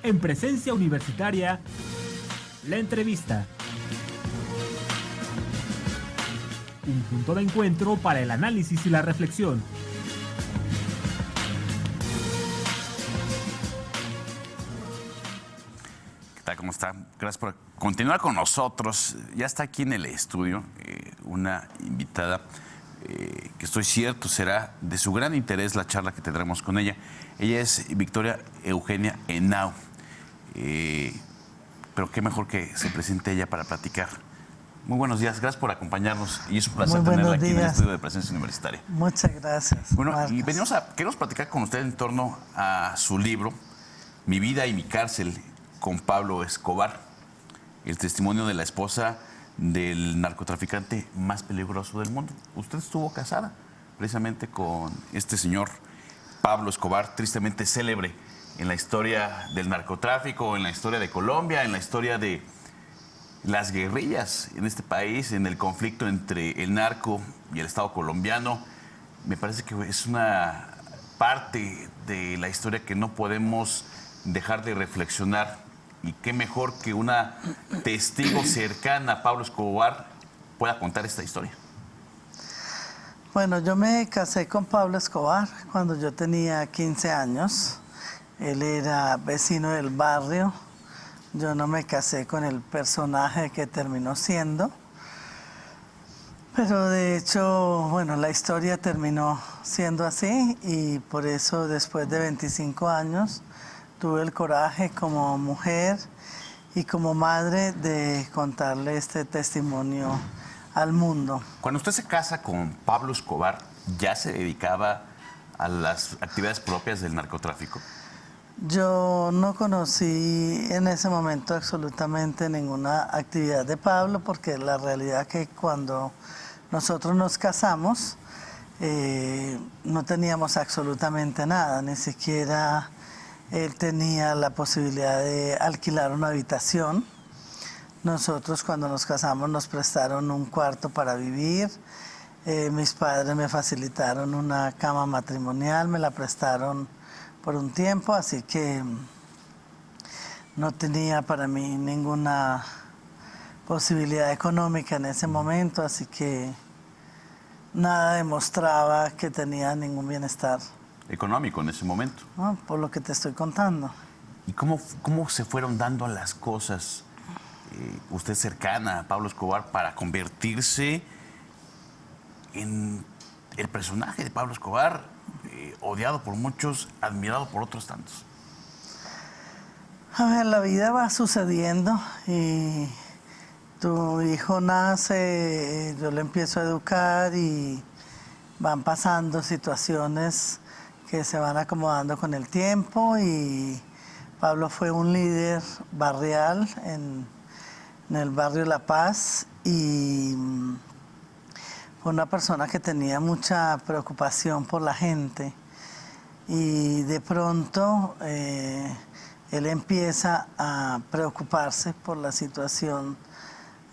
En Presencia Universitaria, la entrevista. Un punto de encuentro para el análisis y la reflexión. ¿Qué tal? ¿Cómo está? Gracias por continuar con nosotros. Ya está aquí en el estudio una invitada que estoy cierto será de su gran interés la charla que tendremos con ella. Ella es Victoria Eugenia Henao. Pero qué mejor que se presente ella para platicar. Muy buenos días, gracias por acompañarnos y es un placer tenerla aquí en el estudio de Presencia Universitaria. Muchas gracias. Bueno, Marcos. y queremos platicar con usted en torno a su libro, Mi vida y mi cárcel, con Pablo Escobar, el testimonio de la esposa del narcotraficante más peligroso del mundo. Usted estuvo casada precisamente con este señor Pablo Escobar, tristemente célebre en la historia del narcotráfico, en la historia de Colombia, en la historia de las guerrillas en este país, en el conflicto entre el narco y el Estado colombiano. Me parece que es una parte de la historia que no podemos dejar de reflexionar. Y qué mejor que una testigo cercana a Pablo Escobar pueda contar esta historia. Bueno, yo me casé con Pablo Escobar cuando yo tenía 15 años. Él era vecino del barrio. Yo no me casé con el personaje que terminó siendo. Pero de hecho, bueno, la historia terminó siendo así y por eso después de 25 años tuve el coraje como mujer y como madre de contarle este testimonio al mundo. Cuando usted se casa con Pablo Escobar, ¿ya se dedicaba a las actividades propias del narcotráfico? Yo no conocí en ese momento absolutamente ninguna actividad de Pablo porque la realidad es que cuando nosotros nos casamos no teníamos absolutamente nada, ni siquiera él tenía la posibilidad de alquilar una habitación. Nosotros cuando nos casamos nos prestaron un cuarto para vivir. Mis padres me facilitaron una cama matrimonial, me la prestaron por un tiempo, así que no tenía para mí ninguna posibilidad económica en ese momento, así que nada demostraba que tenía ningún bienestar Económico en ese momento. ¿no? Por lo que te estoy contando. ¿Y cómo se fueron dando las cosas, usted cercana a Pablo Escobar, para convertirse en el personaje de Pablo Escobar, odiado por muchos, admirado por otros tantos? A ver, la vida va sucediendo y tu hijo nace, yo le empiezo a educar y van pasando situaciones que se van acomodando con el tiempo y Pablo fue un líder barrial en el barrio La Paz y fue una persona que tenía mucha preocupación por la gente y de pronto él empieza a preocuparse por la situación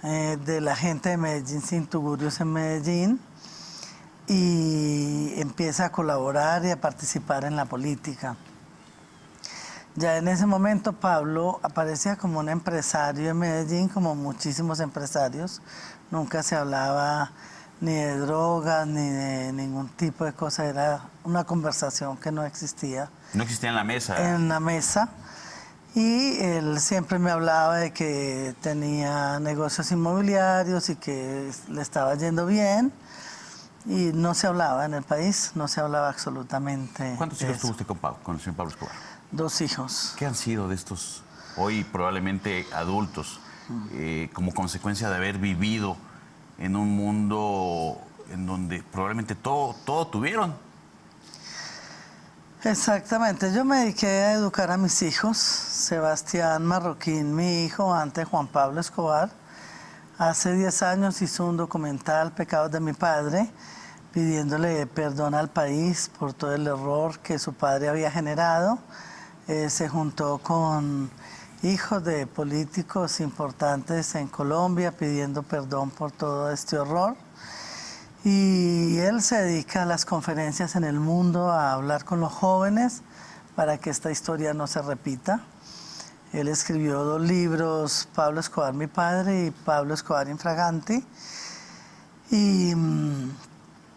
de la gente de Medellín, sin tugurios en Medellín, y empieza a colaborar y a participar en la política. Ya en ese momento Pablo aparecía como un empresario en Medellín, como muchísimos empresarios. Nunca se hablaba ni de drogas, ni de ningún tipo de cosa. Era una conversación que no existía. No existía en la mesa. En la mesa. Y él siempre me hablaba de que tenía negocios inmobiliarios y que le estaba yendo bien. Y no se hablaba en el país, no se hablaba absolutamente. ¿Cuántos hijos tuvo usted con el señor Pablo Escobar? 2 hijos. ¿Qué han sido de estos hoy probablemente adultos como consecuencia de haber vivido en un mundo en donde probablemente todo tuvieron? Exactamente, yo me dediqué a educar a mis hijos. Sebastián Marroquín, mi hijo, antes Juan Pablo Escobar, hace 10 años hizo un documental, Pecados de mi padre, pidiéndole perdón al país por todo el error que su padre había generado. Se juntó con hijos de políticos importantes en Colombia pidiendo perdón por todo este horror. Y él se dedica a las conferencias en el mundo, a hablar con los jóvenes para que esta historia no se repita. Él escribió 2 libros, Pablo Escobar, mi padre, y Pablo Escobar Infraganti. Y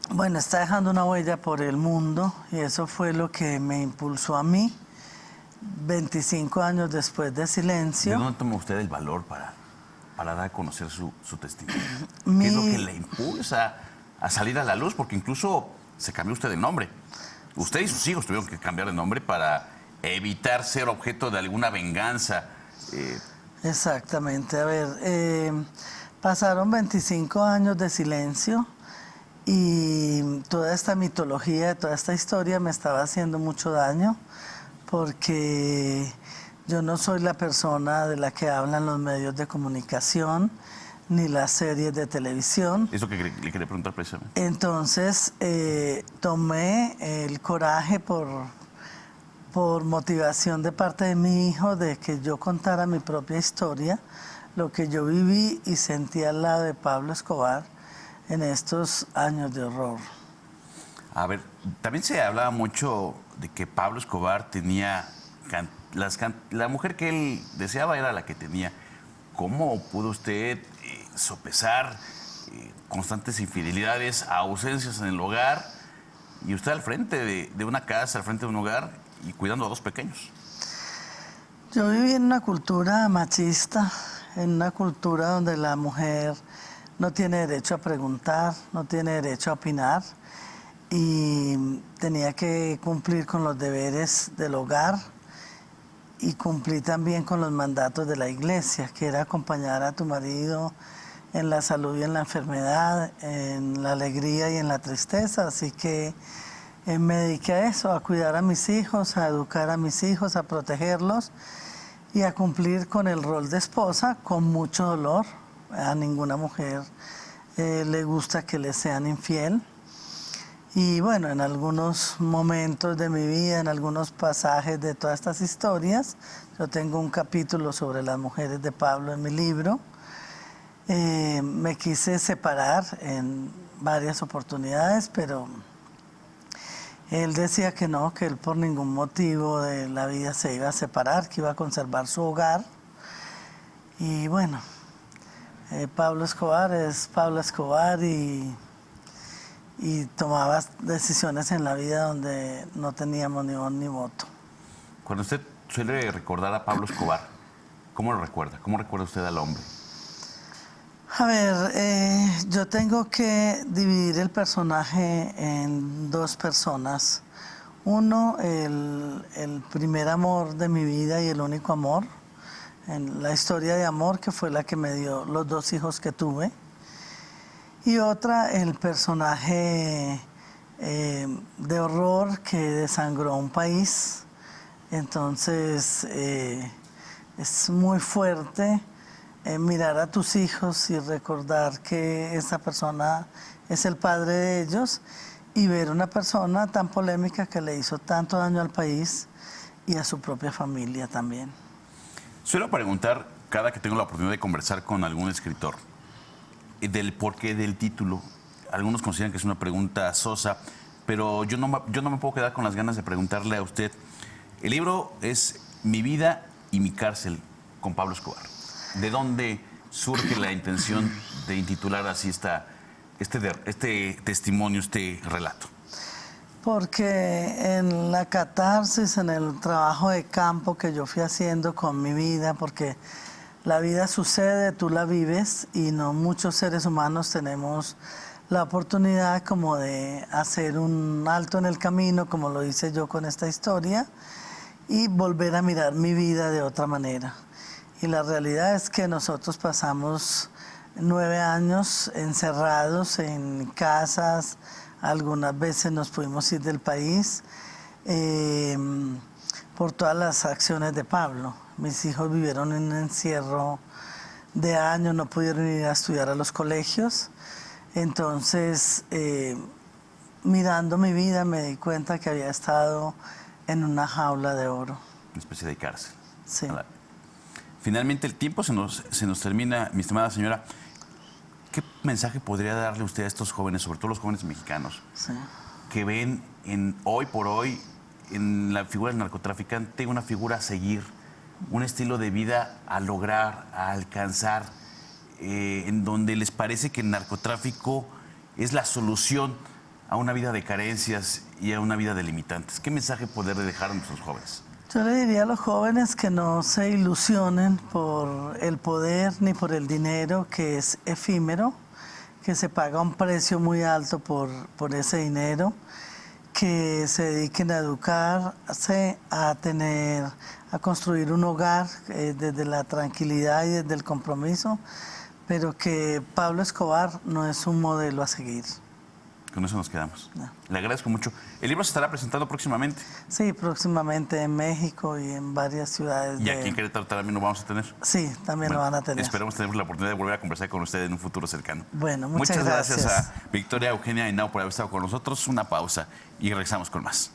bueno, está dejando una huella por el mundo y eso fue lo que me impulsó a mí, 25 años después de Silencio. ¿De dónde toma usted el valor para dar a conocer su testimonio? ¿Qué Mi- es lo que le impulsa a salir a la luz? Porque incluso se cambió usted de nombre. Usted y sus hijos tuvieron que cambiar de nombre para evitar ser objeto de alguna venganza. Exactamente, a ver, pasaron 25 años de silencio y toda esta mitología, toda esta historia me estaba haciendo mucho daño porque yo no soy la persona de la que hablan los medios de comunicación ni las series de televisión. Eso que le quería preguntar precisamente. Entonces tomé el coraje por motivación de parte de mi hijo de que yo contara mi propia historia, lo que yo viví y sentí al lado de Pablo Escobar en estos años de horror. A ver, también se hablaba mucho de que Pablo Escobar tenía... la mujer que él deseaba era la que tenía. ¿Cómo pudo usted sopesar constantes infidelidades, ausencias en el hogar y usted al frente de una casa, al frente de un hogar y cuidando a 2 pequeños? Yo viví en una cultura machista, en una cultura donde la mujer no tiene derecho a preguntar, no tiene derecho a opinar y tenía que cumplir con los deberes del hogar y cumplir también con los mandatos de la iglesia, que era acompañar a tu marido en la salud y en la enfermedad, en la alegría y en la tristeza. Así que me dediqué a eso, a cuidar a mis hijos, a educar a mis hijos, a protegerlos y a cumplir con el rol de esposa con mucho dolor. A ninguna mujer le gusta que le sean infiel. Y bueno, en algunos momentos de mi vida, en algunos pasajes de todas estas historias, yo tengo un capítulo sobre las mujeres de Pablo en mi libro. Me quise separar en varias oportunidades, pero él decía que no, que él por ningún motivo de la vida se iba a separar, que iba a conservar su hogar. Y bueno, Pablo Escobar es Pablo Escobar y tomaba decisiones en la vida donde no teníamos ni voz ni voto. Cuando usted suele recordar a Pablo Escobar, ¿cómo lo recuerda? ¿Cómo recuerda usted al hombre? A ver, yo tengo que dividir el personaje en 2 personas. Uno, el primer amor de mi vida y el único amor, en la historia de amor que fue la que me dio los 2 hijos que tuve. Y otra, el personaje de horror que desangró un país. Entonces, es muy fuerte mirar a tus hijos y recordar que esa persona es el padre de ellos y ver una persona tan polémica que le hizo tanto daño al país y a su propia familia también. Suelo preguntar cada que tengo la oportunidad de conversar con algún escritor del porqué del título. Algunos consideran que es una pregunta sosa, pero yo no me puedo quedar con las ganas de preguntarle a usted. El libro es Mi vida y mi cárcel con Pablo Escobar. ¿De dónde surge la intención de intitular así este testimonio, este relato? Porque en la catarsis, en el trabajo de campo que yo fui haciendo con mi vida, porque la vida sucede, tú la vives y no muchos seres humanos tenemos la oportunidad como de hacer un alto en el camino, como lo hice yo con esta historia, y volver a mirar mi vida de otra manera. Y la realidad es que nosotros pasamos 9 años encerrados en casas, algunas veces nos pudimos ir del país por todas las acciones de Pablo. Mis hijos vivieron en un encierro de años, no pudieron ir a estudiar a los colegios. Entonces, mirando mi vida me di cuenta que había estado en una jaula de oro. Una especie de cárcel. Sí. Finalmente el tiempo se nos termina, mi estimada señora. ¿Qué mensaje podría darle usted a estos jóvenes, sobre todo los jóvenes mexicanos, Sí. que ven hoy por hoy en la figura del narcotraficante una figura a seguir un estilo de vida a lograr, a alcanzar, en donde les parece que el narcotráfico es la solución a una vida de carencias y a una vida de limitantes. ¿Qué mensaje poder dejar a nuestros jóvenes? Yo le diría a los jóvenes que no se ilusionen por el poder ni por el dinero, que es efímero, que se paga un precio muy alto por ese dinero, que se dediquen a educarse, a construir un hogar desde la tranquilidad y desde el compromiso, pero que Pablo Escobar no es un modelo a seguir. Con eso nos quedamos. No. Le agradezco mucho. ¿El libro se estará presentando próximamente? Sí, próximamente en México y en varias ciudades. ¿Y aquí en Querétaro también lo vamos a tener? Sí, también lo van a tener. Esperemos tener la oportunidad de volver a conversar con usted en un futuro cercano. Bueno, muchas gracias gracias a Victoria Eugenia Henao por haber estado con nosotros. Una pausa y regresamos con más.